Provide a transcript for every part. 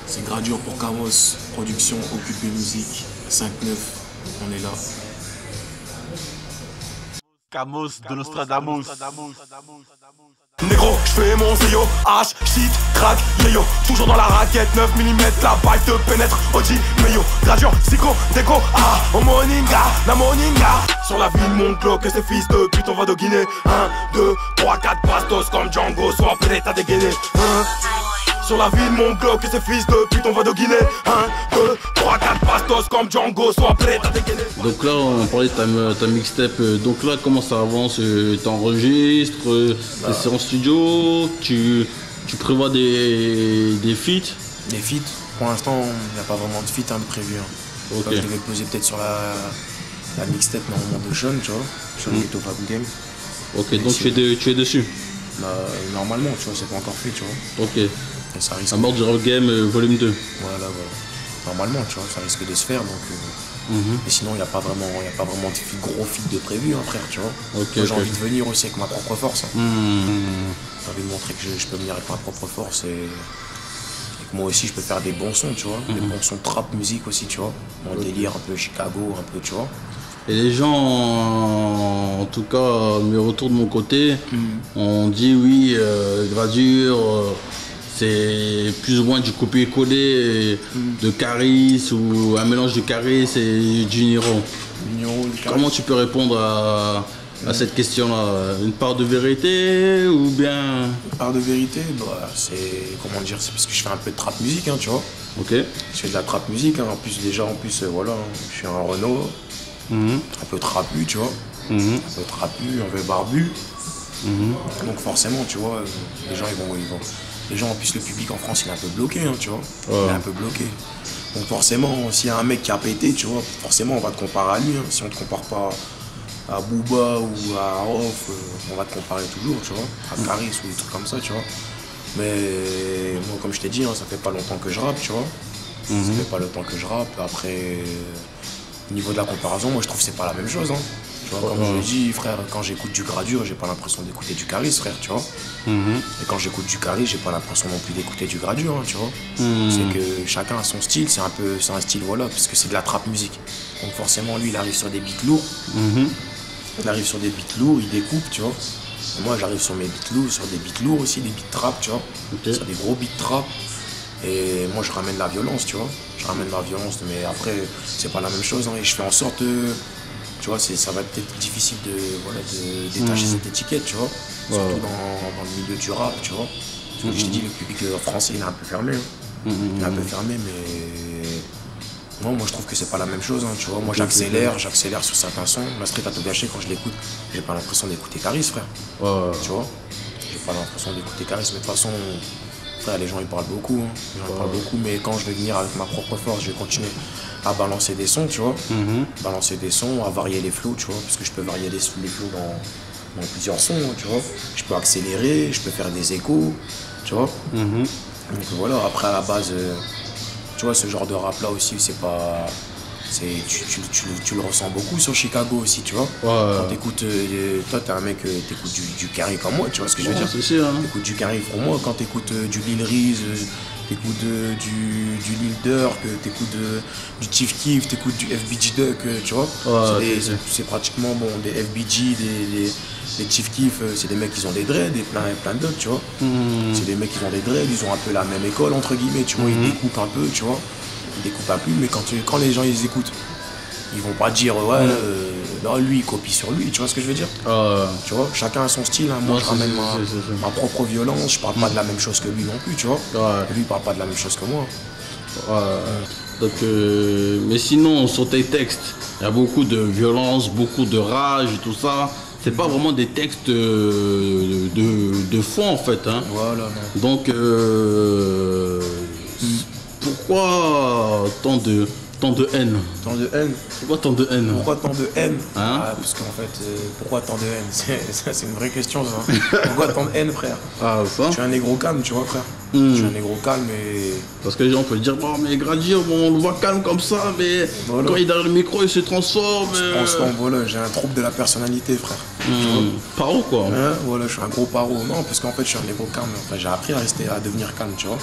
C'est Gradure pour Camos, production Occupé Musique, 5-9, on est là. Camos de Nostradamus. Négro, j'fais mon CEO, H, shit, crack, yo, toujours dans la raquette, 9 mm, la balle te pénètre, Oji, Meyo, Gradure, Psycho, Déco, ah, Omoninga, la Moninga. Sur la vie de mon clock et ses fils de pute, on va doguiner. 1, 2, 3, 4 bastos comme Django, soit prêt à dégainer. Sur la vie de mon bloc et ses fils de pute, on va doguiner. 1, 2, 3, 4 bastos comme Django, soit prêt à dégainer. Donc là, on parlait de ta mixtape. Donc là, comment ça avance? T'enregistres, c'est en studio, tu prévois des feats? Des feats, pour l'instant, il n'y a pas vraiment de feat de prévu. Ok. Je devais poser peut-être sur la mixtape normalement de Sean, tu vois. Sean Ghetto Fab Game. Ok, Mais donc tu es dessus? Bah, normalement, tu vois, c'est pas encore fait, tu vois. Ok. Et ça risque. À mort du Rap Game volume 2. Voilà. Normalement, tu vois, ça risque de se faire, donc. Mais sinon, il n'y a pas vraiment de gros feat de prévu, frère, tu vois. Ok, Moi, j'ai ok. envie de venir aussi avec ma propre force. J'ai envie de montrer que je peux venir avec ma propre force et que moi aussi, je peux faire des bons sons, tu vois. Des bons sons trap musique aussi, tu vois. Mon délire un peu Chicago, un peu, tu vois. Et les gens, en tout cas, mes retours de mon côté, on dit oui, Gradure, c'est plus ou moins du copier-coller de Caris ou un mélange de Caris et Juniro. Comment tu peux répondre à cette question-là? Une part de vérité ou bien... Une part de vérité, bah, c'est, comment dire, c'est parce que je fais un peu de trap musique, tu vois. Ok. Je fais de la trap musique, en plus, voilà, je suis un Renault, un peu trapu, tu vois. Un peu trapu, un peu barbu. Donc forcément, tu vois, les gens, les gens, en plus, le public en France, il est un peu bloqué, tu vois. Il est un peu bloqué. Donc forcément, s'il y a un mec qui a pété, tu vois, forcément, on va te comparer à lui. Si on te compare pas à Booba ou à Off, on va te comparer toujours, tu vois, à Caris ou des trucs comme ça, tu vois. Mais moi, comme je t'ai dit, ça fait pas longtemps que je rappe, tu vois. Ça fait pas longtemps que je rappe. Après, au niveau de la comparaison, moi, je trouve que c'est pas la même chose, Tu vois, comme je l'ai dit, frère, quand j'écoute du Gradure, j'ai pas l'impression d'écouter du Caris, frère, tu vois. Et quand j'écoute du Caris, j'ai pas l'impression non plus d'écouter du Gradure, tu vois. C'est que chacun a son style, c'est un style, voilà, parce que c'est de la trap musique. Donc forcément, lui, il arrive sur des beats lourds. Il arrive sur des beats lourds, il découpe, tu vois. Et moi, j'arrive sur mes beats lourds, sur des beats lourds aussi, des beats trap, tu vois. Sur des gros beats trap. Et moi, je ramène la violence, tu vois. Je ramène la violence, mais après, c'est pas la même chose. Et je fais en sorte, tu vois, ça va peut-être difficile de détacher cette étiquette, tu vois. Surtout dans le milieu du rap, tu vois. Parce que je t'ai dit, le public français, il est un peu fermé. Il est un peu fermé, mais... Non, moi je trouve que c'est pas la même chose, tu vois. Moi j'accélère sur certains sons. La Street à tout gâcher, quand je l'écoute, j'ai pas l'impression d'écouter Caris, frère. Tu vois. J'ai pas l'impression d'écouter Caris, mais de toute façon, frère, les gens ils parlent beaucoup. Les gens ils parlent beaucoup, mais quand je vais venir avec ma propre force, je vais continuer à balancer des sons, tu vois. Balancer des sons, à varier les flows, tu vois. Parce que je peux varier les flows dans plusieurs sons, tu vois. Je peux accélérer, je peux faire des échos, tu vois. Donc voilà, après à la base. Tu vois, ce genre de rap là aussi, c'est pas. Tu le ressens beaucoup sur Chicago aussi, tu vois. Quand t'écoutes. Toi, t'es un mec, t'écoutes du Carré comme moi, tu vois ce que je veux dire. C'est sûr, T'écoutes du Carré pour moi, quand t'écoutes du Lil Reese, t'écoutes du Lil Durk, t'écoutes du Chief Keef, t'écoutes du FBG Duck, tu vois. C'est pratiquement bon, des FBG, des Chief Keef, c'est des mecs qui ont des dreads et plein d'autres, tu vois. C'est des mecs qui ont des dreads, ils ont un peu la même école, entre guillemets, tu vois. Ils découpent un peu, tu vois. Ils découpent un peu, mais quand les gens ils écoutent, ils vont pas dire, non, lui il copie sur lui, tu vois ce que je veux dire. Tu vois, chacun a son style, moi je ramène ma propre violence, je parle pas de la même chose que lui non plus, tu vois. Lui il parle pas de la même chose que moi. Donc, mais sinon, sur tes textes, il y a beaucoup de violence, beaucoup de rage et tout ça. C'est pas vraiment des textes de fond en fait. Voilà, non. Donc, pourquoi tant de haine? Tant de haine. Pourquoi tant de haine? Pourquoi tant de haine? Parce qu'en fait, pourquoi tant de haine? C'est une vraie question, ça. Pourquoi tant de haine, frère? Ça? Je suis un négro calme, tu vois, frère. Je suis un négro calme et... Parce que les gens peuvent dire, bon, mais Gradure, bon, on le voit calme comme ça, mais voilà. quand il est derrière le micro, il se transforme. Voilà, j'ai un trouble de la personnalité, frère. Paro, quoi. Hein, voilà, je suis un gros paro. Non, parce qu'en fait, je suis un négro calme. Enfin, j'ai appris à devenir calme, tu vois.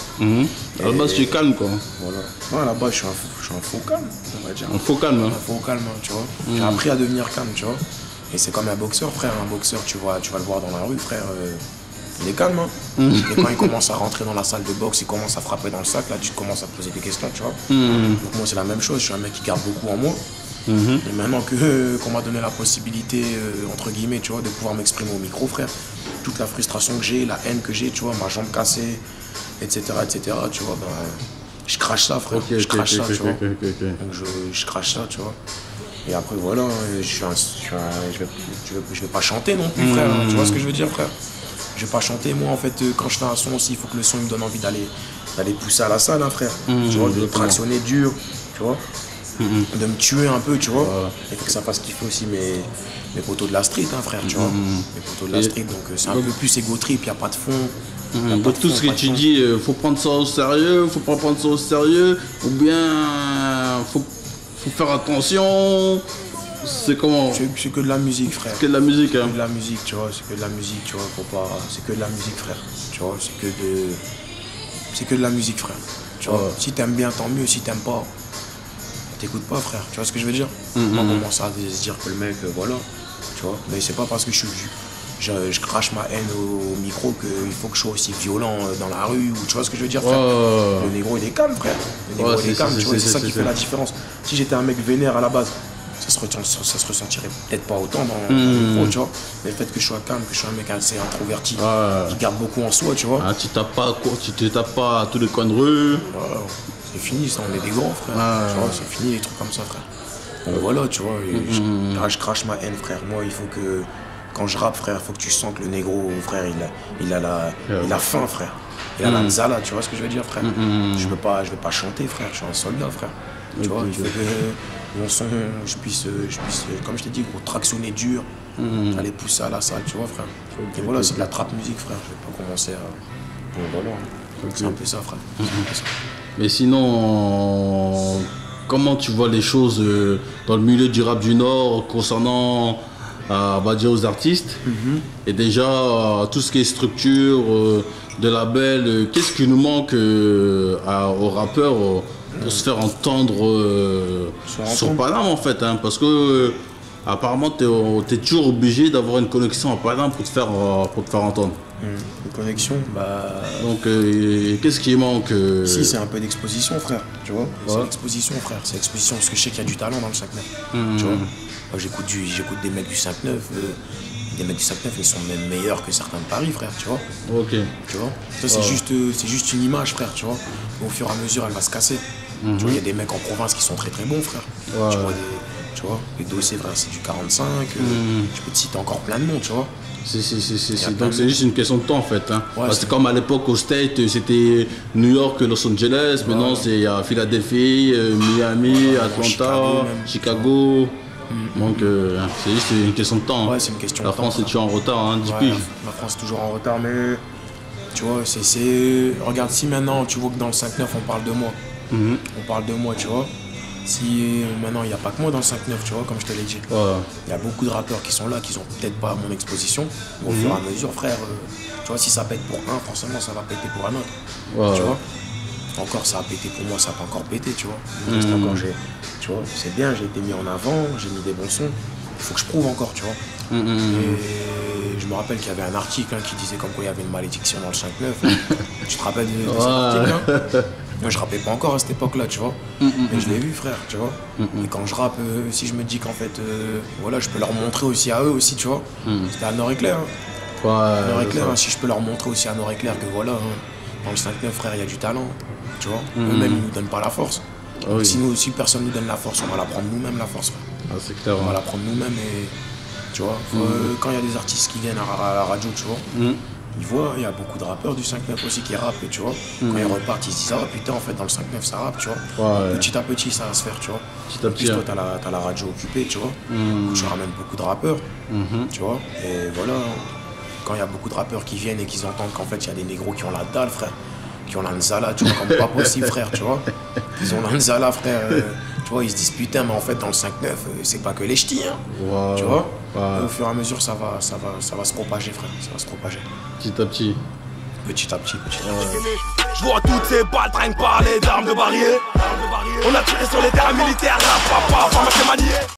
À la base, tu es calme, quoi. Voilà. Non, à la base, je suis un faux calme, on va dire. Un faux calme, hein. Un faux calme, tu vois. J'ai appris à devenir calme, tu vois. Et c'est comme un boxeur, frère. Un boxeur, tu vas le voir dans la rue, frère. Il est calme, hein. Et quand il commence à rentrer dans la salle de boxe, il commence à frapper dans le sac, là, tu commences à te poser des questions, tu vois. Donc moi, c'est la même chose. Je suis un mec qui garde beaucoup en moi. Et maintenant qu'on m'a donné la possibilité, entre guillemets, tu vois, de pouvoir m'exprimer au micro, frère, toute la frustration que j'ai, la haine que j'ai, tu vois, ma jambe cassée, etc., tu vois, je crache ça, frère. Je crache ça, tu vois. Donc je crache ça, tu vois. Et après, voilà, je vais pas chanter non plus, frère. Tu vois ce que je veux dire, frère? Je vais pas chanter. Moi, en fait, quand je fais un son aussi, il faut que le son me donne envie d'aller pousser à la salle, hein, frère. Tu vois, de tractionner dur, tu vois. De me tuer un peu, tu vois. Il faut que ça fasse kiffer aussi mes poteaux de la street, hein, frère, tu vois. Mes poteaux de la street, donc c'est un peu plus égo trip, il n'y a pas de fond. Donc tout ce que tu dis, faut prendre ça au sérieux, faut pas prendre ça au sérieux, ou bien faut faire attention. C'est comment? C'est que de la musique, frère. C'est que de la musique, hein. C'est que de la musique, tu vois, c'est que de la musique, tu vois, faut pas... C'est que de la musique, frère. Tu vois, c'est que de la musique, frère. Tu vois, si t'aimes bien, tant mieux, si t'aimes pas, t'écoutes pas, frère. Tu vois ce que je veux dire? On commence à se dire que le mec, voilà, tu vois. Mais c'est pas parce que je crache ma haine au micro qu'il faut que je sois aussi violent dans la rue, ou tu vois ce que je veux dire, frère. Le négro, il est calme, frère. Le négro, il est calme, tu vois, c'est ça qui fait la différence. Si j'étais un mec vénère à la base, ça se ressentirait peut-être pas autant dans le micro, tu vois. Mais le fait que je sois calme, que je sois un mec assez introverti, qui garde beaucoup en soi, tu vois. Ah, tu te tapes pas à tous les coins de rue. Voilà, c'est fini, ça, on est des grands, frère. Tu vois, c'est fini les trucs comme ça, frère. Donc voilà, tu vois, je crache ma haine, frère. Moi, il faut que, quand je rappe, frère, il faut que tu sens que le négro, frère, il a faim, frère. Il a la nzala, tu vois ce que je veux dire, frère. Je vais pas chanter, frère, je suis un soldat, frère. Tu vois, il faut que mon son, je puisse, comme je t'ai dit, gros, tractionner dur, aller pousser à la salle, tu vois, frère. Et voilà, c'est de la trap musique, frère. Je vais pas commencer à... Bon, voilà, c'est un peu ça, frère. Mais sinon, comment tu vois les choses dans le milieu du rap du Nord concernant, on va dire, aux artistes? Et déjà, tout ce qui est structure, de label, qu'est-ce qui nous manque aux rappeurs pour se faire entendre sur Paname, en fait, hein, parce que apparemment t'es toujours obligé d'avoir une connexion à Paname pour te faire entendre. Une connexion, bah... Donc qu'est-ce qui manque Si, c'est un peu d'exposition, frère, tu vois. C'est l'exposition, frère, c'est l'exposition, parce que je sais qu'il y a du talent dans le 5-9, tu vois. Moi, j'écoute des mecs du 5-9, des mecs du 5-9, ils sont même meilleurs que certains de Paris, frère, tu vois. Ok. Tu vois, ça c'est juste une image, frère, tu vois. Au fur et à mesure, elle va se casser. Tu vois, il y a des mecs en province qui sont très très bons, frère. Tu vois, les dossiers, frère, c'est du 45. Je peux te citer encore plein de noms, tu vois. Donc c'est juste une question de temps, en fait. Hein. Parce que comme à l'époque au State, c'était New York, Los Angeles. Maintenant, c'est à Philadelphie, Miami, Atlanta, Chicago. Donc c'est juste une question de temps. Ouais, c'est une question de temps. La France est toujours en retard, hein, 10 piges. La France est toujours en retard, mais tu vois, regarde, si maintenant tu vois que dans le 5-9 on parle de moi, on parle de moi, tu vois. Si maintenant il n'y a pas que moi dans le 5-9, tu vois, comme je te l'ai dit. Il y a beaucoup de rappeurs qui sont là, qui n'ont peut-être pas mon exposition. Au fur et à mesure, frère, tu vois, si ça pète pour un, forcément ça va péter pour un autre. Tu vois. Encore ça a pété pour moi, ça n'a pas encore pété, tu vois. Tu vois, c'est bien, j'ai été mis en avant, j'ai mis des bons sons. Il faut que je prouve encore, tu vois. Et je me rappelle qu'il y avait un article qui disait comme quoi il y avait une malédiction dans le 5-9. Tu te rappelles de cet article? Moi je rappais pas encore à cette époque-là, tu vois. Mais je l'ai vu, frère, tu vois. Et quand je rappe, si je me dis qu'en fait, voilà, je peux leur montrer aussi à eux aussi, tu vois. C'était à Nord-Éclair. Nord-Éclair, si je peux leur montrer aussi à Nord-Éclair que voilà, dans le 5-9, frère, il y a du talent, tu vois. Eux-mêmes, ils nous donnent pas la force. Si personne nous donne la force, on va la prendre nous-mêmes, la force. C'est clair. On va la prendre nous-mêmes et, tu vois, quand il y a des artistes qui viennent à la radio, tu vois, ils voient, il y a beaucoup de rappeurs du 5-9 aussi qui rappent, tu vois. Quand ils repartent, ils se disent, ah putain, en fait, dans le 5-9, ça rappe, tu vois. Petit à petit, ça va se faire, tu vois. Petit à petit. Toi, t'as la radio occupée, tu vois. Tu ramènes beaucoup de rappeurs, tu vois. Et voilà, quand il y a beaucoup de rappeurs qui viennent et qu'ils entendent qu'en fait, il y a des négros qui ont la dalle, frère. qui ont la nzala, tu vois, comme pas possible, frère, tu vois. Ils ont la nzala, frère. Tu vois, ils se disent putain, mais en fait, dans le 5-9, c'est pas que les ch'tis, hein. Wow. Tu vois. Wow. Au fur et à mesure, ça va se propager, frère. Ça va se propager. Petit à petit. Petit à petit, petit à petit. Je vois toutes ces balles traînent par les armes de barrière. On a tiré sur les terrains militaires, papa, pharmacie maniée.